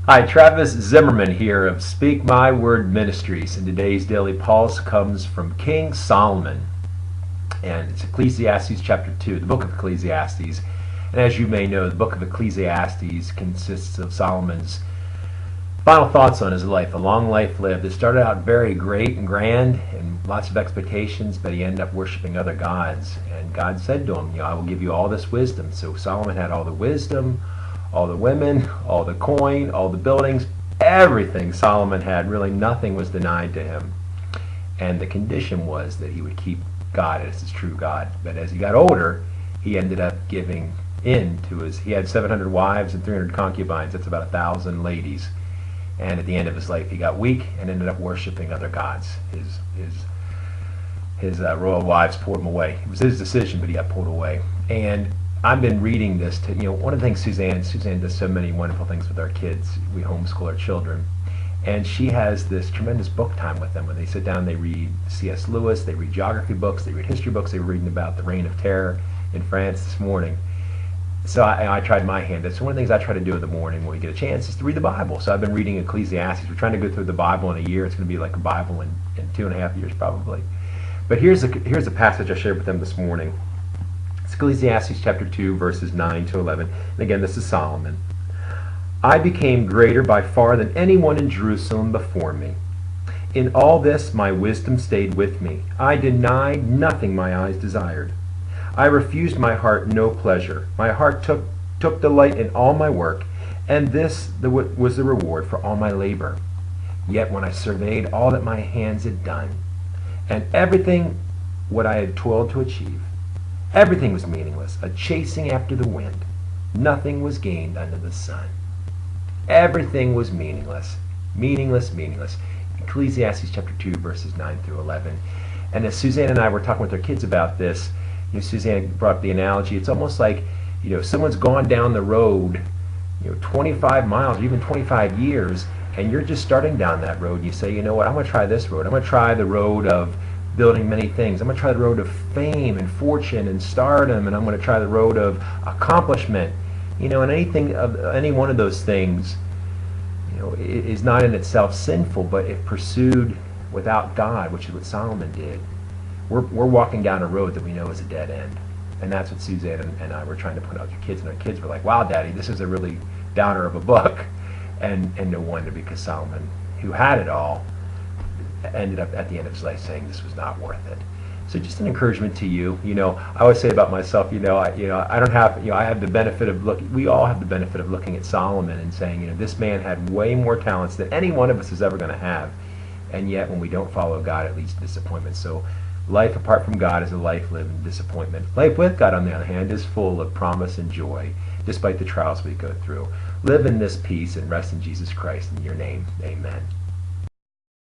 Hi, Travis Zimmerman here of Speak My Word Ministries, and today's daily pulse comes from King Solomon, and it's Ecclesiastes chapter 2, the book of Ecclesiastes. And as you may know, the book of Ecclesiastes consists of Solomon's final thoughts on his life, a long life lived. It started out very great and grand and lots of expectations, but he ended up worshiping other gods. And God said to him, I will give you all this wisdom. So Solomon had all the wisdom, all the women, all the coin, all the buildings, everything Solomon had. Really nothing was denied to him. And the condition was that he would keep God as his true God. But as he got older, he ended up giving in to he had 700 wives and 300 concubines. That's about 1,000 ladies. And at the end of his life, he got weak and ended up worshiping other gods. His royal wives pulled him away. It was his decision, but he got pulled away. And I've been reading this one of the things Suzanne does so many wonderful things with our kids. We homeschool our children. And she has this tremendous book time with them. When they sit down, they read C.S. Lewis, they read geography books, they read history books. They were reading about the Reign of Terror in France this morning. So I tried my hand. That's one of the things I try to do in the morning when we get a chance is to read the Bible. So I've been reading Ecclesiastes. We're trying to go through the Bible in a year. It's going to be like a Bible in 2.5 years probably. But here's a passage I shared with them this morning. It's Ecclesiastes chapter 2, verses 9 to 11. And again, this is Solomon. I became greater by far than anyone in Jerusalem before me. In all this my wisdom stayed with me. I denied nothing my eyes desired. I refused my heart no pleasure. My heart took delight in all my work, and this was the reward for all my labor. Yet when I surveyed all that my hands had done, and everything what I had toiled to achieve, everything was meaningless, a chasing after the wind. Nothing was gained under the sun. Everything was meaningless. Meaningless, meaningless. Ecclesiastes chapter 2, verses 9 through 11. And as Suzanne and I were talking with our kids about this, Suzanne brought up the analogy. It's almost like, someone's gone down the road, 25 miles or even 25 years, and you're just starting down that road. And you say, you know what, I'm going to try this road. I'm going to try the road of building many things. I'm going to try the road of fame and fortune and stardom, and I'm going to try the road of accomplishment. And any one of those things, is not in itself sinful, but if pursued without God, which is what Solomon did, we're walking down a road that we know is a dead end. And that's what Suzanne and I were trying to point out to kids. And our kids were like, wow, Daddy, this is a really downer of a book. And no wonder, because Solomon, who had it all, ended up at the end of his life saying this was not worth it. So just an encouragement to you. I always say about myself, I don't have, I have the benefit of looking, we all have the benefit of looking at Solomon and saying, this man had way more talents than any one of us is ever going to have. And yet when we don't follow God, it leads to disappointment. So life apart from God is a life lived in disappointment. Life with God, on the other hand, is full of promise and joy, despite the trials we go through. Live in this peace and rest in Jesus Christ. In your name, amen.